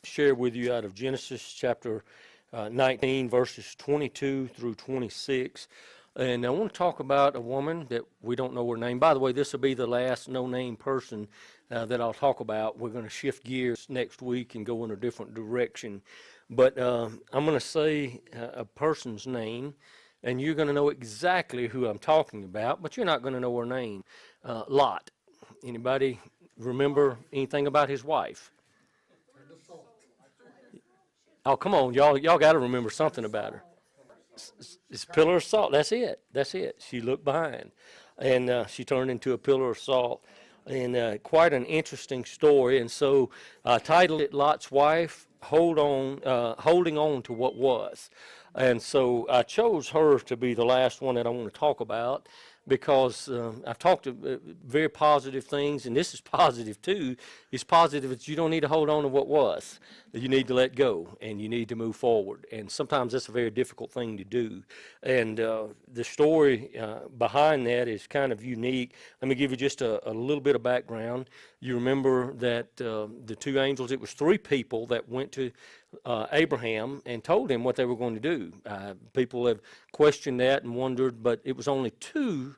share with you out of Genesis chapter 19, verses 22 through 26. And I want to talk about a woman that we don't know her name. By the way, this will be the last no-name person that I'll talk about. We're going to shift gears next week and go in a different direction. But I'm going to say a person's name, and you're going to know exactly who I'm talking about, but you're not going to know her name. Lot. Anybody remember anything about his wife? Oh, come on, y'all got to remember something about her. It's a pillar of salt. That's it. She looked behind, and she turned into a pillar of salt. And quite an interesting story. And so I titled it Lot's Wife, Holding On to What Was. And so I chose her to be the last one that I want to talk about, because I've talked very positive things, and this is positive too. It's positive that you don't need to hold on to what was. That you need to let go, and you need to move forward. And sometimes that's a very difficult thing to do. And the story behind that is kind of unique. Let me give you just a little bit of background. You remember that the two angels, it was three people that went to Abraham and told him what they were going to do. People have questioned that and wondered, but it was only two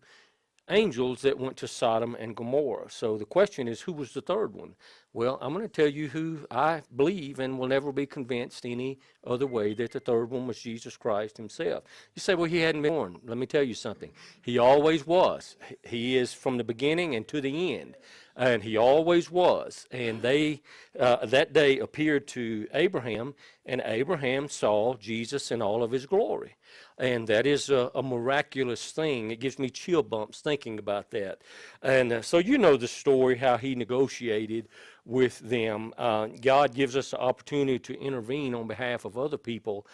angels that went to Sodom and Gomorrah. So the question is, who was the third one? Well, I'm going to tell you who I believe and will never be convinced any other way, that the third one was Jesus Christ himself. You say, well, he hadn't been born. Let me tell you something. He always was. He is from the beginning and to the end. And he always was. And they, that day, appeared to Abraham, and Abraham saw Jesus in all of his glory. And that is a miraculous thing. It gives me chill bumps thinking about that. And so you know the story, how he negotiated with them. God gives us the opportunity to intervene on behalf of other people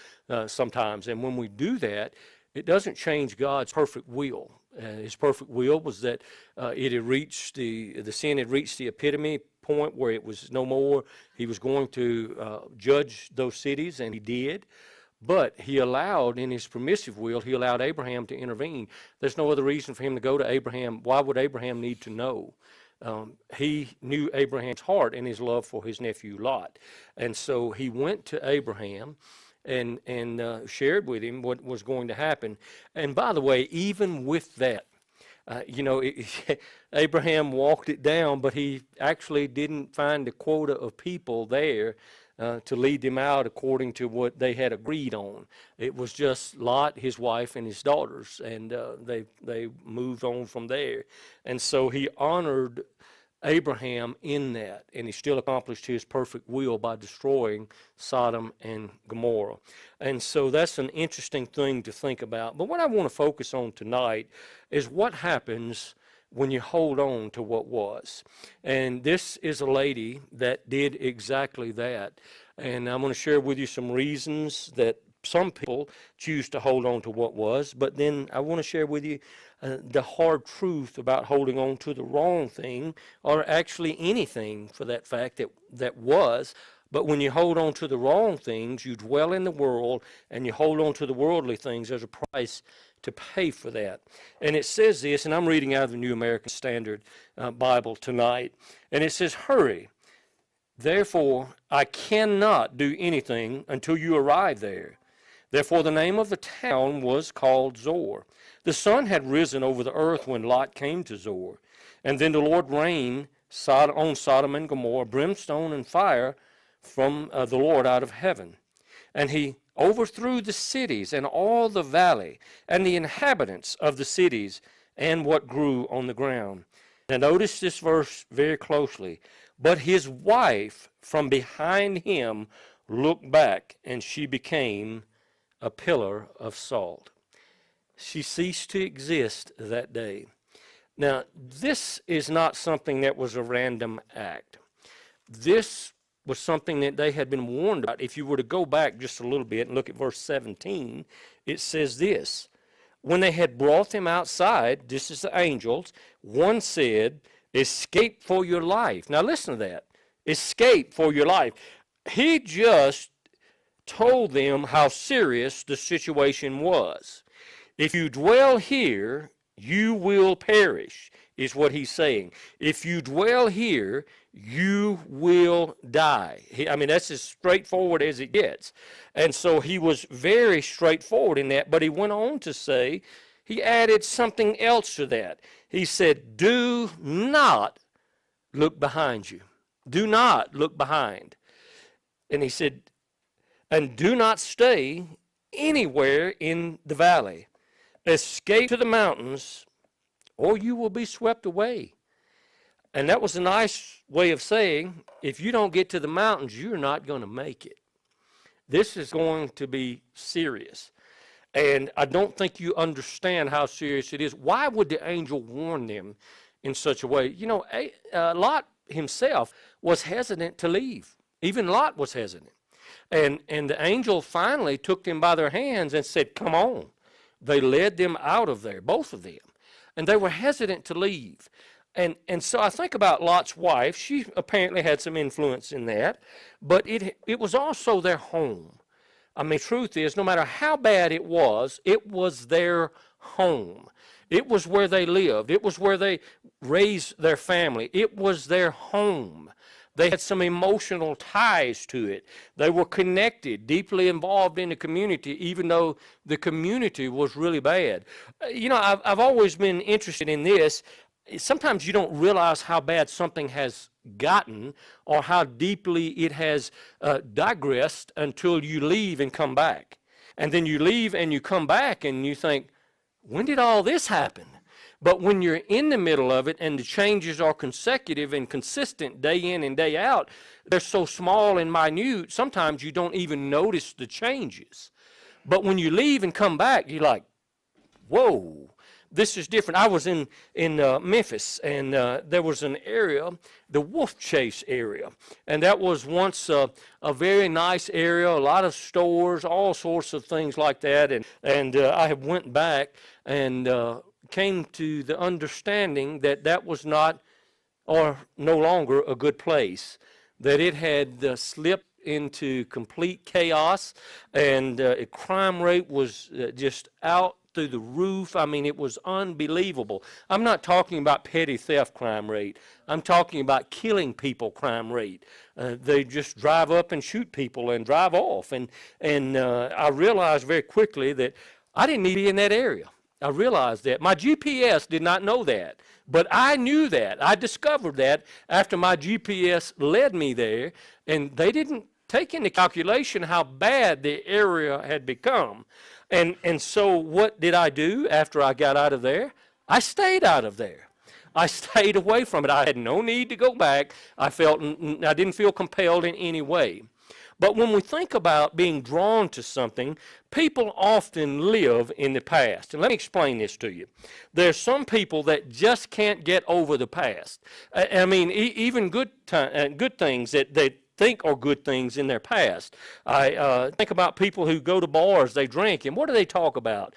sometimes. And when we do that, it doesn't change God's perfect will. His perfect will was that it had reached the sin had reached the epitome point where it was no more. He was going to judge those cities, and he did. But he allowed, in his permissive will, he allowed Abraham to intervene. There's no other reason for him to go to Abraham. Why would Abraham need to know? He knew Abraham's heart and his love for his nephew Lot. And so he went to Abraham and shared with him what was going to happen. And by the way, even with that, Abraham walked it down, but he actually didn't find a quota of people there to lead them out according to what they had agreed on. It was just Lot, his wife, and his daughters, and they moved on from there. And so he honored Abraham in that, and he still accomplished his perfect will by destroying Sodom and Gomorrah. And so that's an interesting thing to think about. But what I want to focus on tonight is what happens when you hold on to what was. And this is a lady that did exactly that. And I'm going to share with you some reasons that some people choose to hold on to what was, but then I want to share with you the hard truth about holding on to the wrong thing, or actually anything for that fact that was. But when you hold on to the wrong things, you dwell in the world and you hold on to the worldly things. There's a price to pay for that. And it says this, and I'm reading out of the New American Standard Bible tonight, and it says, "Hurry, therefore I cannot do anything until you arrive there." Therefore the name of the town was called Zoar. The sun had risen over the earth when Lot came to Zoar. And then the Lord rained on Sodom and Gomorrah brimstone and fire from the Lord out of heaven. And he overthrew the cities and all the valley and the inhabitants of the cities and what grew on the ground. Now notice this verse very closely. But his wife from behind him looked back, and she became a pillar of salt. She ceased to exist that day. Now, this is not something that was a random act. This was something that they had been warned about. If you were to go back just a little bit and look at verse 17, it says this: when they had brought them outside, this is the angels, one said, "Escape for your life." Now listen to that. Escape for your life. He just told them how serious the situation was. If you dwell here, you will perish. is what he's saying. If you dwell here, you will die. I mean, that's as straightforward as it gets. And so he was very straightforward in that, but he went on to say, he added something else to that. He said, do not look behind you. Do not look behind. And he said, and do not stay anywhere in the valley. Escape to the mountains, or you will be swept away. And that was a nice way of saying, if you don't get to the mountains, you're not going to make it. This is going to be serious. And I don't think you understand how serious it is. Why would the angel warn them in such a way? You know, Lot himself was hesitant to leave. Even Lot was hesitant. And the angel finally took them by their hands and said, come on. They led them out of there, both of them. And they were hesitant to leave. And so I think about Lot's wife. She apparently had some influence in that. But it was also their home. I mean, truth is, no matter how bad it was their home. It was where they lived. It was where they raised their family. It was their home. They had some emotional ties to it. They were connected, deeply involved in the community, even though the community was really bad. You know, I've always been interested in this. Sometimes you don't realize how bad something has gotten or how deeply it has digressed until you leave and come back. And then you leave and you come back and you think, when did all this happen? But when you're in the middle of it and the changes are consecutive and consistent day in and day out, they're so small and minute, sometimes you don't even notice the changes. But when you leave and come back, you're like, whoa, this is different. I was in Memphis, and there was an area, the Wolf Chase area, and that was once a very nice area, a lot of stores, all sorts of things like that. And I have went back and came to the understanding that that was not or no longer a good place, that it had slipped into complete chaos, and crime rate was just out through the roof. I mean, it was unbelievable. I'm not talking about petty theft crime rate. I'm talking about killing people crime rate. They just drive up and shoot people and drive off. And I realized very quickly that I didn't need to be in that area. I realized that. My GPS did not know that, but I knew that. I discovered that after my GPS led me there, and they didn't take into calculation how bad the area had become. And so what did I do after I got out of there? I stayed out of there. I stayed away from it. I had no need to go back. I didn't feel compelled in any way. But when we think about being drawn to something, people often live in the past. And let me explain this to you. There's some people that just can't get over the past. I mean, even good things that they think are good things in their past. I think about people who go to bars, they drink, and what do they talk about?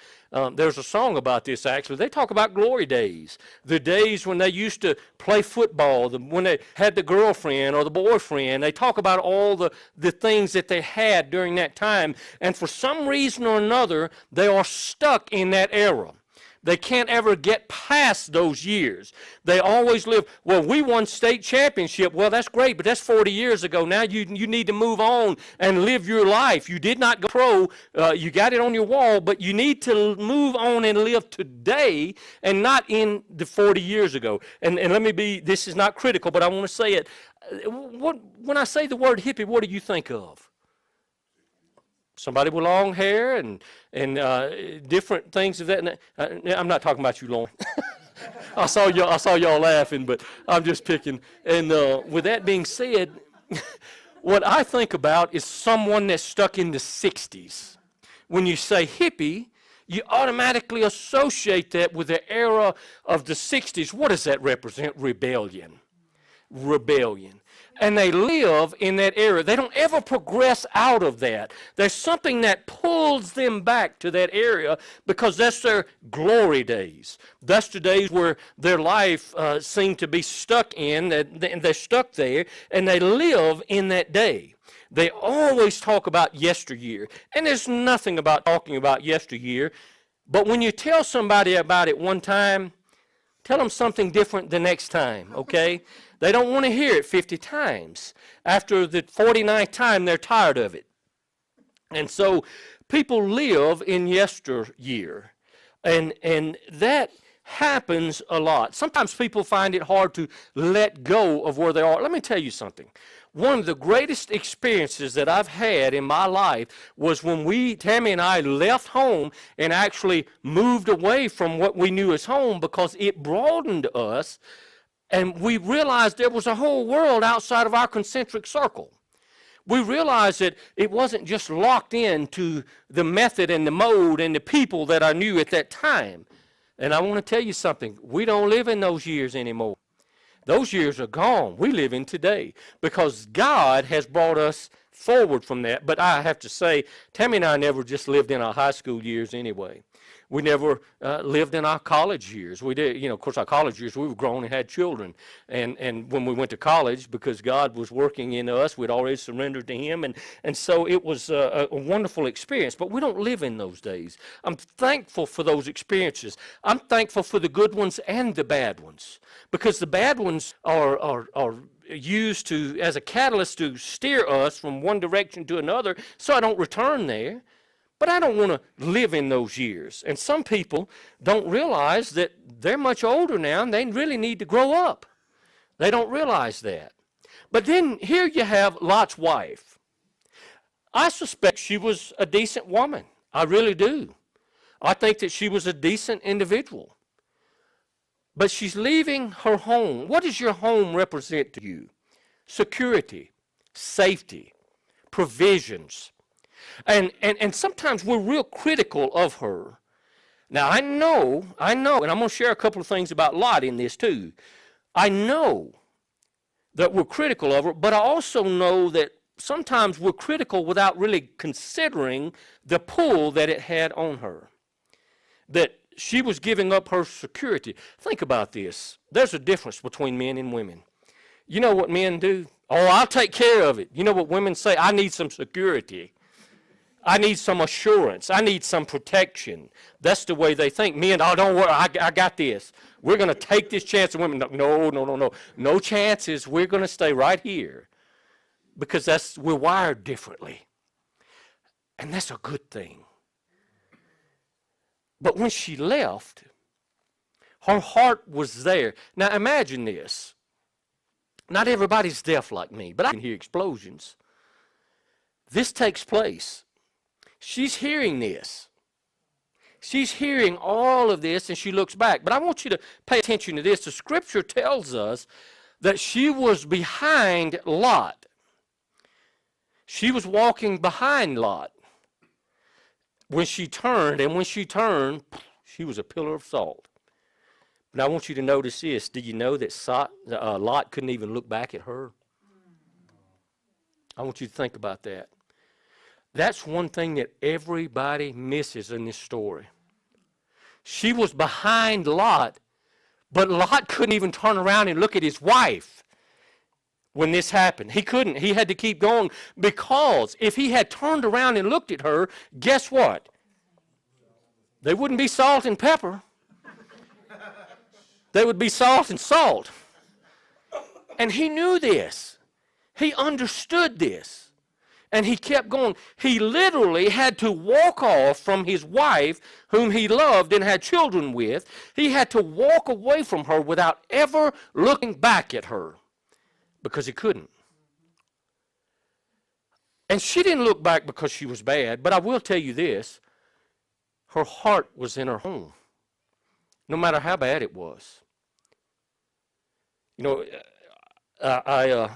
There's a song about this, actually. They talk about glory days, the days when they used to play football, when they had the girlfriend or the boyfriend. They talk about all the things that they had during that time, and for some reason or another, they are stuck in that era. They can't ever get past those years. They always live, well, we won state championship. Well, that's great, but that's 40 years ago. Now you need to move on and live your life. You did not go pro. You got it on your wall, but you need to move on and live today and not in the 40 years ago. And let me be, this is not critical, but I want to say it. When I say the word hippie, what do you think of? Somebody with long hair and different things of that. I'm not talking about you, Lauren. I saw y'all laughing, but I'm just picking. And with that being said, what I think about is someone that's stuck in the 60s. When you say hippie, you automatically associate that with the era of the 60s. What does that represent? Rebellion. Rebellion. And they live in that area. They don't ever progress out of that. There's something that pulls them back to that area because that's their glory days. That's the days where their life seemed to be stuck in, and they're stuck there, and they live in that day. They always talk about yesteryear, and there's nothing about talking about yesteryear, but when you tell somebody about it one time, tell them something different the next time, okay? They don't want to hear it 50 times. After the 49th time, they're tired of it. And so people live in yesteryear, and that happens a lot. Sometimes people find it hard to let go of where they are. Let me tell you something. One of the greatest experiences that I've had in my life was when Tammy and I left home and actually moved away from what we knew as home, because it broadened us, and we realized there was a whole world outside of our concentric circle. We realized that it wasn't just locked into the method and the mode and the people that I knew at that time. And I want to tell you something. We don't live in those years anymore. Those years are gone. We live in today because God has brought us forward from that. But I have to say, Tammy and I never just lived in our high school years anyway. We never lived in our college years. We did, of course, our college years, we were grown and had children. And when we went to college, because God was working in us, we'd already surrendered to Him. And so it was a wonderful experience. But we don't live in those days. I'm thankful for those experiences. I'm thankful for the good ones and the bad ones. Because the bad ones are used as a catalyst to steer us from one direction to another, so I don't return there. But I don't want to live in those years. And some people don't realize that they're much older now and they really need to grow up. They don't realize that. But then here you have Lot's wife. I suspect she was a decent woman. I really do. I think that she was a decent individual. But she's leaving her home. What does your home represent to you? Security, safety, provisions. And sometimes we're real critical of her. Now, I know, and I'm going to share a couple of things about Lot in this too. I know that we're critical of her, but I also know that sometimes we're critical without really considering the pull that it had on her. That she was giving up her security. Think about this. There's a difference between men and women. You know what men do? Oh, I'll take care of it. You know what women say? I need some security. I need some assurance. I need some protection. That's the way they think. Men, oh, don't worry, I got this. We're going to take this chance. And women, no. No chances. We're going to stay right here. Because we're wired differently. And that's a good thing. But when she left, her heart was there. Now imagine this. Not everybody's deaf like me, but I can hear explosions. This takes place. She's hearing this. She's hearing all of this, and she looks back. But I want you to pay attention to this. The scripture tells us that she was behind Lot. She was walking behind Lot when she turned, and when she turned, she was a pillar of salt. But I want you to notice this. Did you know that Lot couldn't even look back at her? I want you to think about that. That's one thing that everybody misses in this story. She was behind Lot, but Lot couldn't even turn around and look at his wife when this happened. He couldn't. He had to keep going, because if he had turned around and looked at her, guess what? They wouldn't be salt and pepper. They would be salt and salt. And he knew this. He understood this. And he kept going. He literally had to walk off from his wife, whom he loved and had children with. He had to walk away from her without ever looking back at her, because he couldn't. And she didn't look back because she was bad, but I will tell you this. Her heart was in her home, no matter how bad it was. You know, I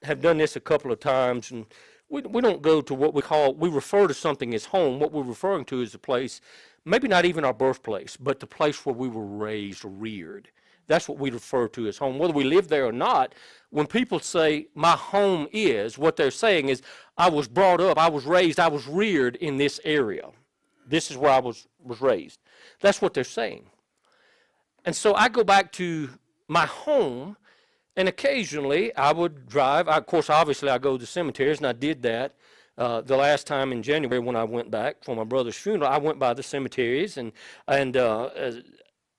have done this a couple of times, and we don't go to what we refer to something as home. What we're referring to is a place, maybe not even our birthplace, but the place where we were raised or reared. That's what we refer to as home. Whether we live there or not, when people say, my home is, what they're saying is, I was brought up, I was raised, I was reared in this area. This is where I was raised. That's what they're saying. And so I go back to my home, and occasionally I would drive. Of course, obviously I go to the cemeteries, and I did that. The last time in January when I went back for my brother's funeral, I went by the cemeteries, and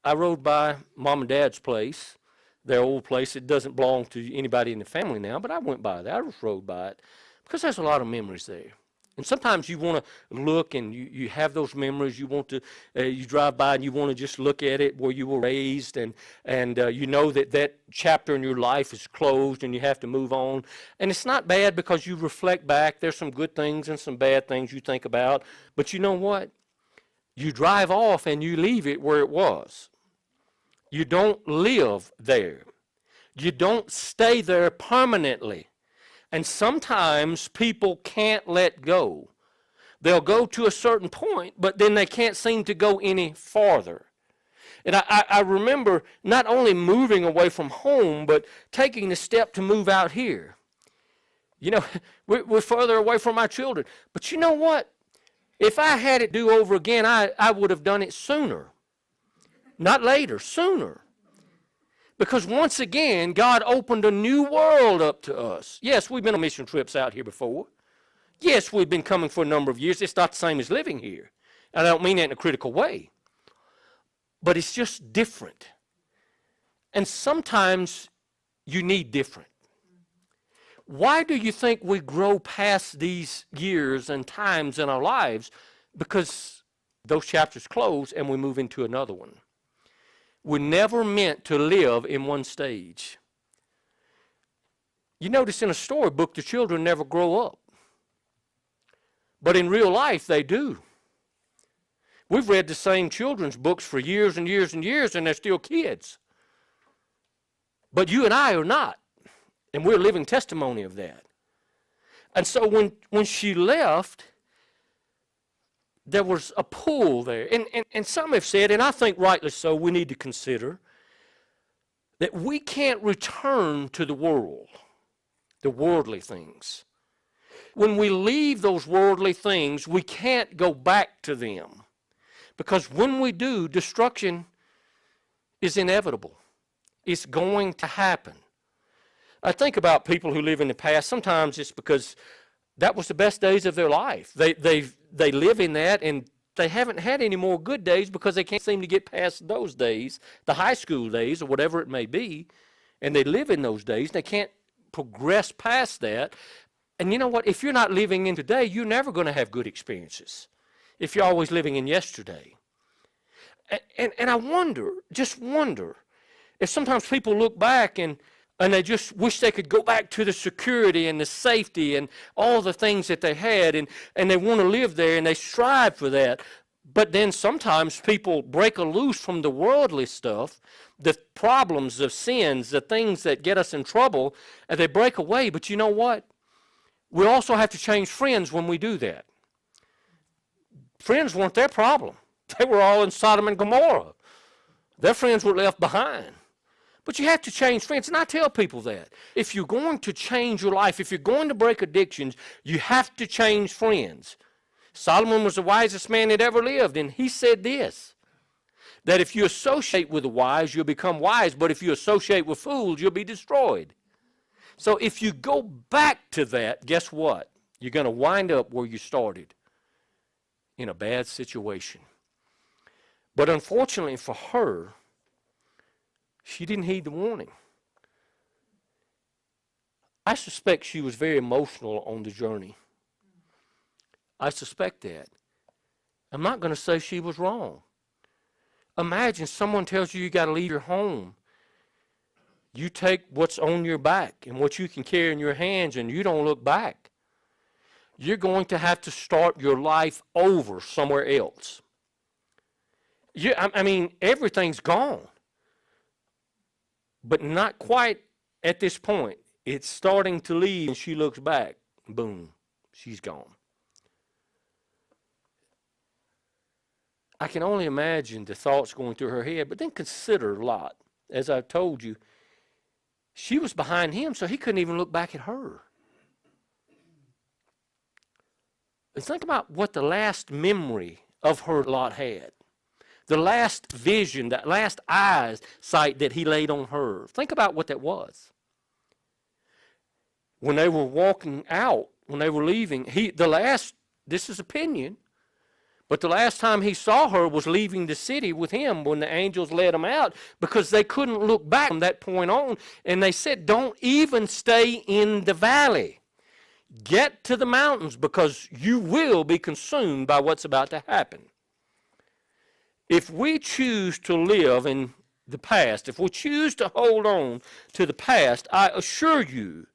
I rode by Mom and Dad's place, their old place. It doesn't belong to anybody in the family now, but I went by there. I just rode by it because there's a lot of memories there. And sometimes you want to look and you have those memories. You want to, you drive by and you want to just look at it where you were raised, and you know that that chapter in your life is closed and you have to move on. And it's not bad because you reflect back. There's some good things and some bad things you think about. But you know what? You drive off and you leave it where it was. You don't live there. You don't stay there permanently. And sometimes people can't let go. They'll go to a certain point, but then they can't seem to go any farther. And I remember not only moving away from home, but taking the step to move out here. You know, we're further away from our children. But you know what? If I had it do over again, I would have done it sooner. Not later, sooner. Because once again, God opened a new world up to us. Yes, we've been on mission trips out here before. Yes, we've been coming for a number of years. It's not the same as living here. And I don't mean that in a critical way. But it's just different. And sometimes you need different. Why do you think we grow past these years and times in our lives? Because those chapters close and we move into another one. We're never meant to live in one stage. You notice in a storybook, the children never grow up. But in real life, they do. We've read the same children's books for years and years and years, and they're still kids. But you and I are not. And we're a living testimony of that. And so when she left, there was a pull there. And some have said, and I think rightly so, we need to consider that we can't return to the world, the worldly things. When we leave those worldly things, we can't go back to them. Because when we do, destruction is inevitable. It's going to happen. I think about people who live in the past. Sometimes it's because that was the best days of their life. They live in that, and they haven't had any more good days because they can't seem to get past those days, the high school days or whatever it may be, and they live in those days. They can't progress past that. And you know what? If you're not living in today, you're never going to have good experiences if you're always living in yesterday. And I wonder, just wonder, if sometimes people look back and they just wish they could go back to the security and the safety and all the things that they had, and they want to live there and they strive for that. But then sometimes people break loose from the worldly stuff, the problems, the sins, the things that get us in trouble, and they break away. But you know what? We also have to change friends when we do that. Friends weren't their problem. They were all in Sodom and Gomorrah. Their friends were left behind. But you have to change friends, and I tell people that. If you're going to change your life, if you're going to break addictions, you have to change friends. Solomon was the wisest man that ever lived, and he said this, that if you associate with the wise, you'll become wise, but if you associate with fools, you'll be destroyed. So if you go back to that, guess what? You're going to wind up where you started, in a bad situation. But unfortunately for her, she didn't heed the warning. I suspect she was very emotional on the journey. I suspect that. I'm not going to say she was wrong. Imagine someone tells you got to leave your home. You take what's on your back and what you can carry in your hands, and you don't look back. You're going to have to start your life over somewhere else. I mean, everything's gone. But not quite at this point. It's starting to leave, and she looks back. Boom, she's gone. I can only imagine the thoughts going through her head, but then consider Lot. As I've told you, she was behind him, so he couldn't even look back at her. And think about what the last memory of her Lot had. The last vision, that last eyesight that he laid on her. Think about what that was. When they were walking out, when they were leaving, this is opinion, But the last time he saw her was leaving the city with him when the angels led him out, because they couldn't look back from that point on. And they said, don't even stay in the valley. Get to the mountains, because you will be consumed by what's about to happen. If we choose to live in the past, if we choose to hold on to the past, I assure you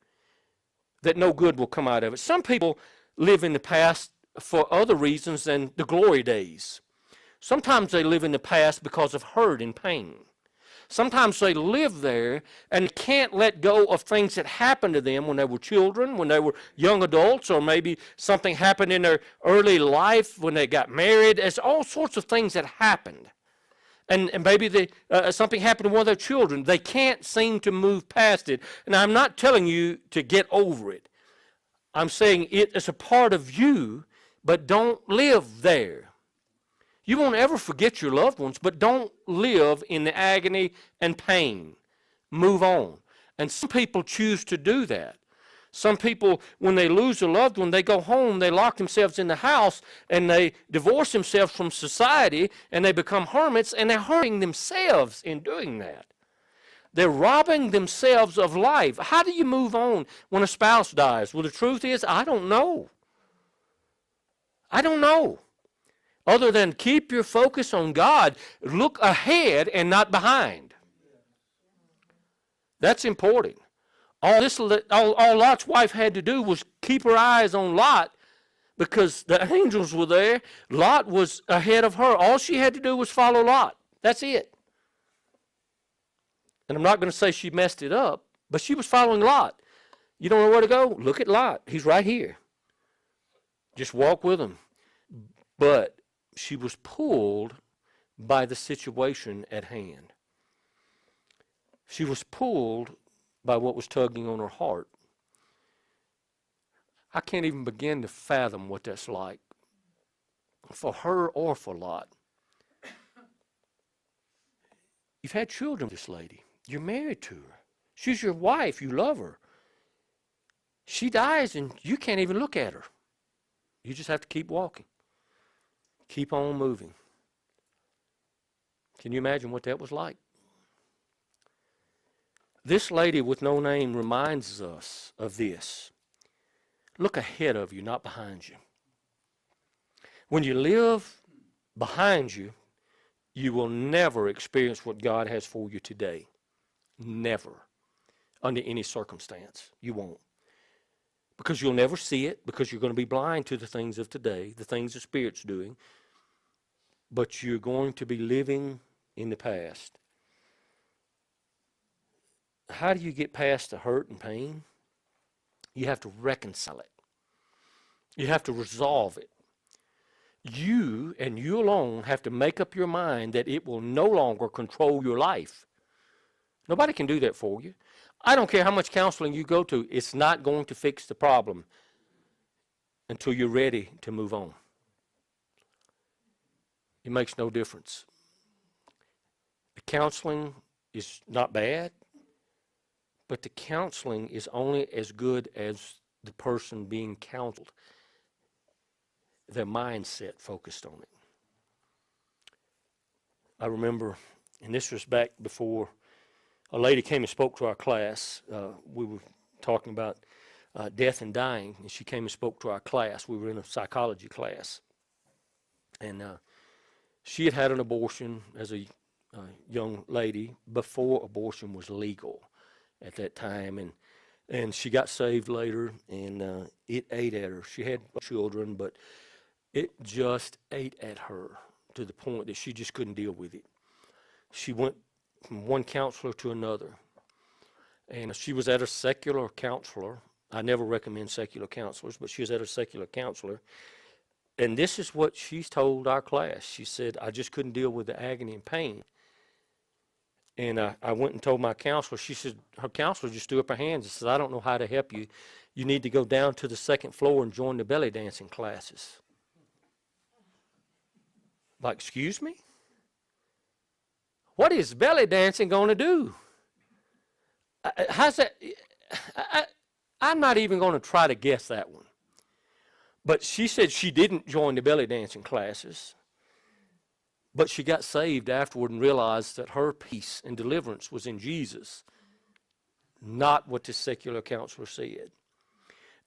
that no good will come out of it. Some people live in the past for other reasons than the glory days. Sometimes they live in the past because of hurt and pain. Sometimes they live there and can't let go of things that happened to them when they were children, when they were young adults, or maybe something happened in their early life when they got married. There's all sorts of things that happened. And maybe something happened to one of their children. They can't seem to move past it. And I'm not telling you to get over it. I'm saying it is a part of you, but don't live there. You won't ever forget your loved ones, but don't live in the agony and pain. Move on. And some people choose to do that. Some people, when they lose a loved one, they go home, they lock themselves in the house, and they divorce themselves from society, and they become hermits, and they're hurting themselves in doing that. They're robbing themselves of life. How do you move on when a spouse dies? Well, the truth is, I don't know. I don't know. Other than keep your focus on God. Look ahead and not behind. That's important. All Lot's wife had to do was keep her eyes on Lot, because the angels were there. Lot was ahead of her. All she had to do was follow Lot. That's it. And I'm not going to say she messed it up, but she was following Lot. You don't know where to go? Look at Lot. He's right here. Just walk with him. But she was pulled by the situation at hand. She was pulled by what was tugging on her heart. I can't even begin to fathom what that's like for her or for Lot. You've had children with this lady. You're married to her. She's your wife. You love her. She dies and you can't even look at her. You just have to keep walking. Keep on moving. Can you imagine what that was like? This lady with no name reminds us of this. Look ahead of you, not behind you. When you live behind you, you will never experience what God has for you today. Never. Under any circumstance. You won't. Because you'll never see it, because you're going to be blind to the things of today, the things the Spirit's doing. But you're going to be living in the past. How do you get past the hurt and pain? You have to reconcile it. You have to resolve it. You and you alone have to make up your mind that it will no longer control your life. Nobody can do that for you. I don't care how much counseling you go to, it's not going to fix the problem until you're ready to move on. It makes no difference. The counseling is not bad, but the counseling is only as good as the person being counseled, their mindset focused on it. I remember, and this was back before a lady came and spoke to our class. We were talking about death and dying, and she came and spoke to our class. We were in a psychology class. And she had had an abortion as a young lady before abortion was legal at that time. And she got saved later, and it ate at her. She had children, but it just ate at her to the point that she just couldn't deal with it. She went from one counselor to another. And she was at a secular counselor. I never recommend secular counselors, but she was at a secular counselor. And this is what she told our class. She said, I just couldn't deal with the agony and pain. And I went and told my counselor. She said, her counselor just threw up her hands and said, I don't know how to help you. You need to go down to the second floor and join the belly dancing classes. Like, excuse me? What is belly dancing going to do? How's that? I'm not even going to try to guess that one. But she said she didn't join the belly dancing classes, but she got saved afterward and realized that her peace and deliverance was in Jesus, not what the secular counselor said.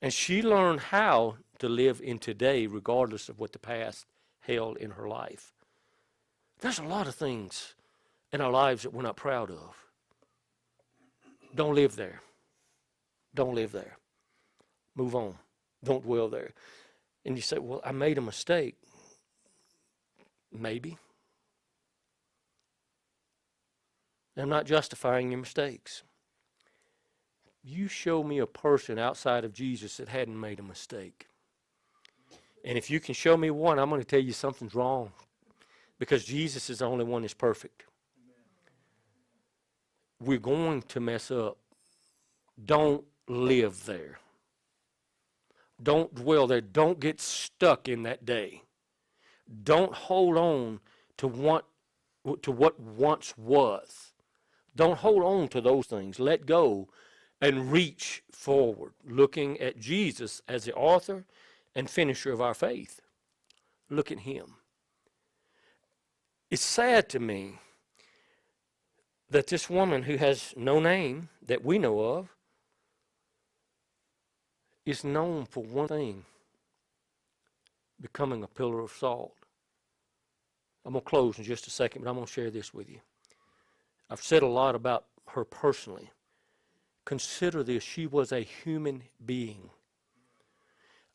And she learned how to live in today regardless of what the past held in her life. There's a lot of things in our lives that we're not proud of. Don't live there. Don't live there. Move on. Don't dwell there. And you say, well, I made a mistake. Maybe. I'm not justifying your mistakes. You show me a person outside of Jesus that hadn't made a mistake. And if you can show me one, I'm going to tell you something's wrong. Because Jesus is the only one that's perfect. We're going to mess up. Don't live there. Don't dwell there. Don't get stuck in that day. Don't hold on to what once was. Don't hold on to those things. Let go and reach forward, looking at Jesus as the author and finisher of our faith. Look at him. It's sad to me that this woman who has no name that we know of is known for one thing: becoming a pillar of salt. I'm going to close in just a second, but I'm going to share this with you. I've said a lot about her personally. Consider this: she was a human being,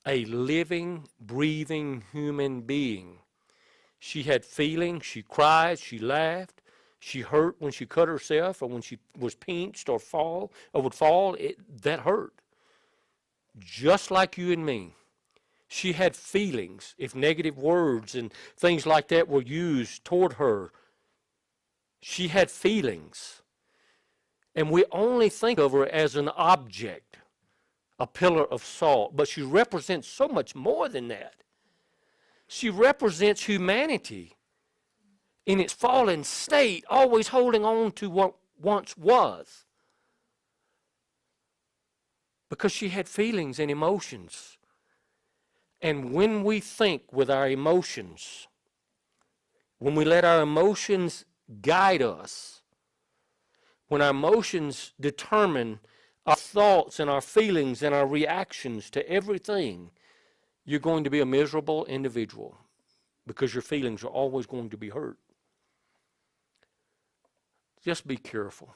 a living, breathing human being. She had feelings. She cried. She laughed. She hurt when she cut herself, or when she was pinched or would fall. That hurt. Just like you and me. She had feelings. If negative words and things like that were used toward her, she had feelings. And we only think of her as an object, a pillar of salt. But she represents so much more than that. She represents humanity in its fallen state, always holding on to what once was. Because she had feelings and emotions. And when we think with our emotions, when we let our emotions guide us, when our emotions determine our thoughts and our feelings and our reactions to everything, you're going to be a miserable individual because your feelings are always going to be hurt. Just be careful.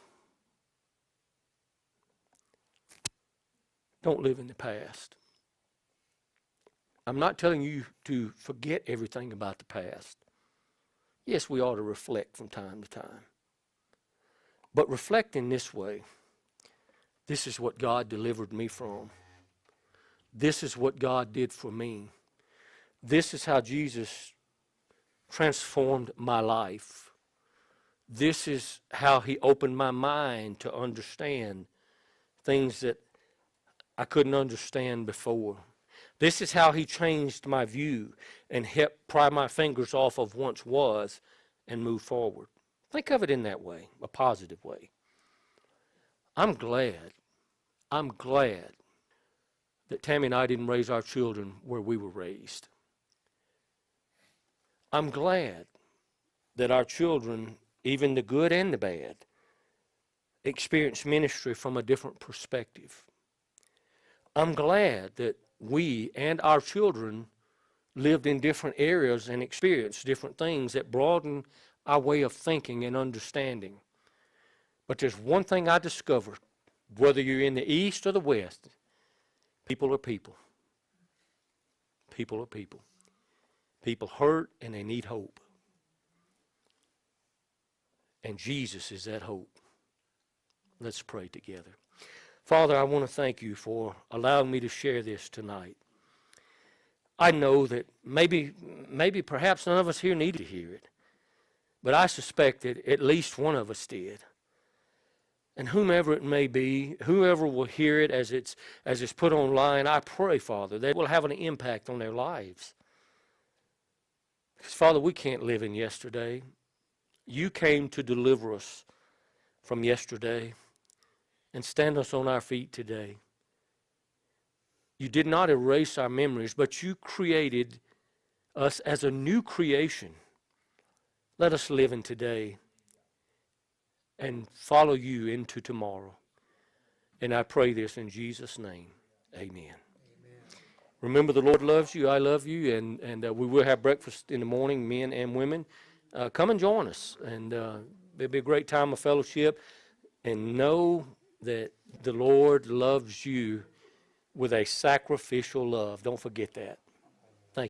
Don't live in the past. I'm not telling you to forget everything about the past. Yes, we ought to reflect from time to time. But reflect in this way: this is what God delivered me from. This is what God did for me. This is how Jesus transformed my life. This is how he opened my mind to understand things that I couldn't understand before. This is how he changed my view and helped pry my fingers off of once was and move forward. Think of it in that way, a positive way. I'm glad that Tammy and I didn't raise our children where we were raised. I'm glad that our children, even the good and the bad, experience ministry from a different perspective. I'm glad that we and our children lived in different areas and experienced different things that broaden our way of thinking and understanding. But there's one thing I discovered: whether you're in the East or the West, people are people. People are people. People hurt and they need hope. And Jesus is that hope. Let's pray together. Father, I want to thank you for allowing me to share this tonight. I know that maybe perhaps none of us here needed to hear it, but I suspect that at least one of us did. And whomever it may be, whoever will hear it as it's put online, I pray, Father, that it will have an impact on their lives. Because, Father, we can't live in yesterday. You came to deliver us from yesterday and stand us on our feet today. You did not erase our memories, but you created us as a new creation. Let us live in today and follow you into tomorrow. And I pray this in Jesus' name. Amen. Remember, the Lord loves you. I love you. And we will have breakfast in the morning, men and women. Come and join us. And it'll be a great time of fellowship. And know that the Lord loves you with a sacrificial love. Don't forget that.